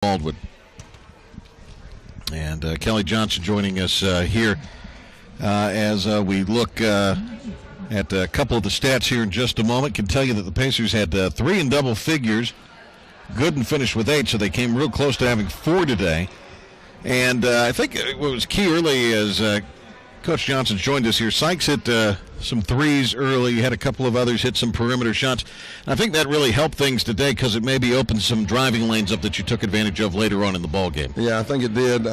Baldwin. And Kelly Johnson joining us here as we look at a couple of the stats here in just a moment. Can tell you that the Pacers had 3 in double figures. Gooden finished with 8, so they came real close to having 4 today. And I think what was key early is Coach Johnson joined us here. Sykes hit some threes early. Had a couple of others hit some perimeter shots. And I think that really helped things today because it maybe opened some driving lanes up that you took advantage of later on in the ball game. Yeah, I think it did.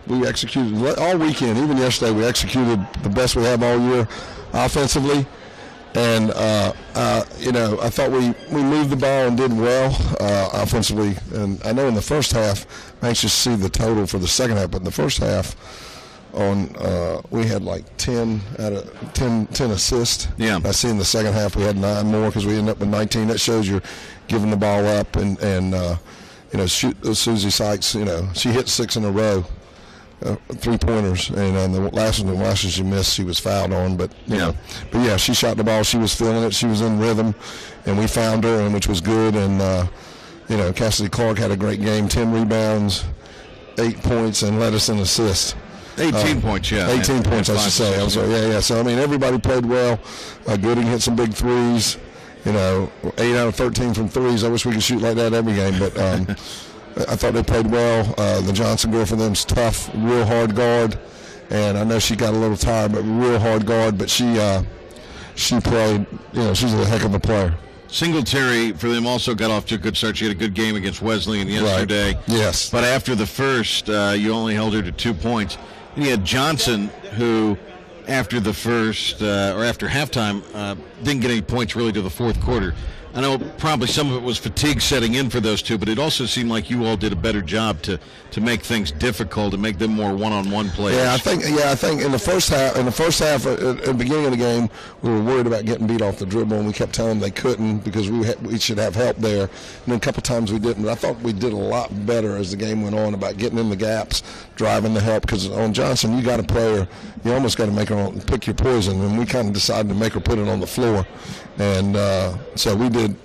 We executed all weekend, even yesterday. We executed the best we have all year offensively. And, I thought we moved the ball and did well offensively. And I know in the first half, I'm anxious to see the total for the second half, but in the first half, we had like 10 assists. Yeah. I see in the second half we had 9 more because we ended up with 19. That shows you're giving the ball up. And Susie Sykes, she hit 6 in a row. 3-pointers, and the last one she missed, she was fouled on. But she shot the ball. She was feeling it. She was in rhythm, and we found her, and which was good. And Cassidy Clark had a great game, 10 rebounds, 8 points, and led us in assists. 18 points, yeah. 18 points, I should say. I'm sorry. Yeah. So everybody played well. Gooding hit some big threes. 8 out of 13 from threes. I wish we could shoot like that every game, but. I thought they played well. The Johnson girl for them is tough, real hard guard, and I know she got a little tired, but real hard guard. But she played. She's a heck of a player. Singletary for them also got off to a good start. She had a good game against Wesleyan yesterday. Right. Yes. But after the first, you only held her to 2 points. And you had Johnson, who after the first or after halftime didn't get any points really to the fourth quarter. I know probably some of it was fatigue setting in for those two, but it also seemed like you all did a better job to make things difficult and make them more one-on-one players. Yeah, I think in the first half, at the beginning of the game, we were worried about getting beat off the dribble, and we kept telling them they couldn't because we should have help there. And then a couple times we didn't, but I thought we did a lot better as the game went on about getting in the gaps, driving the help. Because on Johnson, you got a player, you almost got to make her pick your poison, and we kind of decided to make her put it on the floor. And so we did,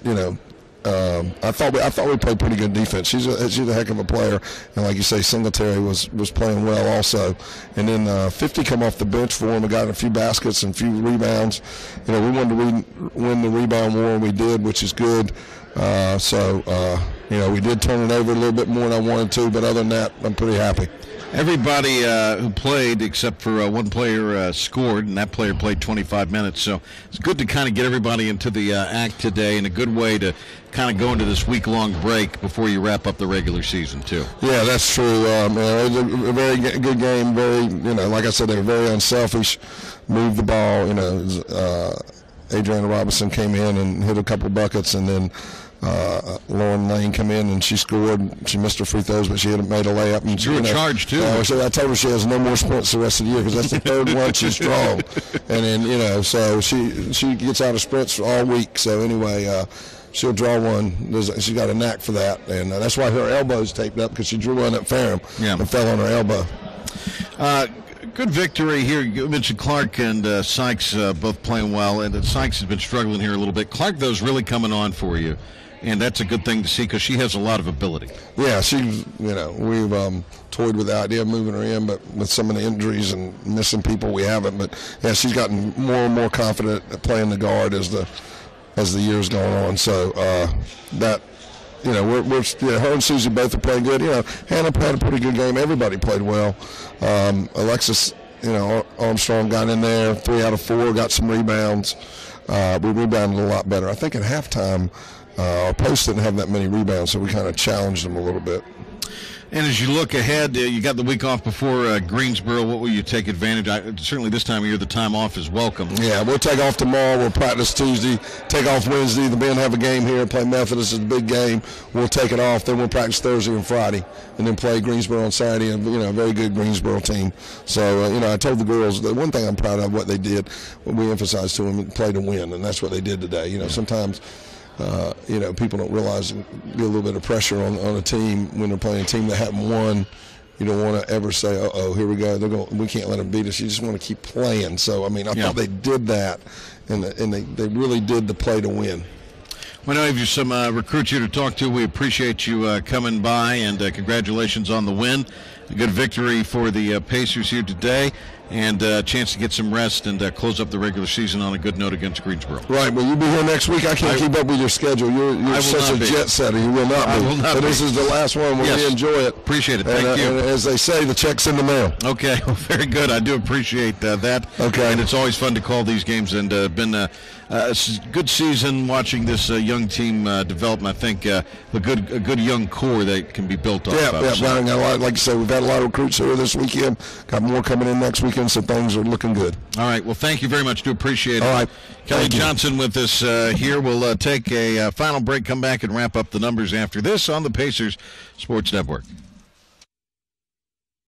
I thought we played pretty good defense. She's a heck of a player, and like you say, Singletary was playing well also. And then 50 come off the bench for him and got a few baskets and a few rebounds. We wanted to win the rebound war, and we did, which is good. We did turn it over a little bit more than I wanted to, but other than that, I'm pretty happy. Everybody who played, except for one player, scored, and that player played 25 minutes. So it's good to kind of get everybody into the act today, and a good way to kind of go into this week-long break before you wrap up the regular season, too. Yeah, that's true. It was a very good game. Very, like I said, they were very unselfish, moved the ball. Adriana Robinson came in and hit a couple buckets, and then Lauren Lane come in and she scored. She missed her free throws, but she had made a layup. And she drew a charge too. So I told her she has no more sprints the rest of the year because that's the third one she's drawn. And then so she gets out of sprints all week. So anyway, she'll draw one. She's got a knack for that, and that's why her elbow's taped up because she drew one at Ferrum and fell on her elbow. Good victory here. You mentioned Clark and Sykes both playing well, and Sykes has been struggling here a little bit. Clark, though, is really coming on for you, and that's a good thing to see because she has a lot of ability. Yeah, she's, we've toyed with the idea of moving her in, but with some of the injuries and missing people, we haven't. But, yeah, she's gotten more and more confident at playing the guard as the year's going on. So that – her and Susie both are playing good. Hannah had a pretty good game. Everybody played well. Alexis, Armstrong got in there, 3 out of 4, got some rebounds. We rebounded a lot better. I think at halftime, our post didn't have that many rebounds, so we kind of challenged them a little bit. And as you look ahead, you got the week off before Greensboro. What will you take advantage? Certainly this time of year, the time off is welcome. Yeah, we'll take off tomorrow. We'll practice Tuesday, take off Wednesday. The men have a game here, play Methodist. It's a big game. We'll take it off. Then we'll practice Thursday and Friday, and then play Greensboro on Saturday, and, a very good Greensboro team. So, I told the girls, the one thing I'm proud of what they did, we emphasized to them, play to win, and that's what they did today. Sometimes – people don't realize get a little bit of pressure on a team when they're playing a team that haven't won. You don't want to ever say, here we go. We can't let them beat us. You just want to keep playing. So, I thought they did that, and they really did the play to win. I know you have some recruits here to talk to. We appreciate you coming by, and congratulations on the win. A good victory for the Pacers here today, and a chance to get some rest and close up the regular season on a good note against Greensboro. Right. Will you be here next week? I can't keep up with your schedule. You're such a jet setter. You will not be. I will not but be. This is the last one. We really enjoy it. Appreciate it. Thank you. And as they say, the check's in the mail. Okay. Well, very good. I do appreciate that. Okay. And it's always fun to call these games, and been a good season watching this young team develop. And I think a good young core that can be built off. Yeah. Got a lot, like I said, we've had a lot of recruits here this weekend. Got more coming in next weekend, so things are looking good. All right. Well, thank you very much. Do appreciate it. All right. Kelly Johnson with us here. We'll take a final break, come back, and wrap up the numbers after this on the Pacers Sports Network.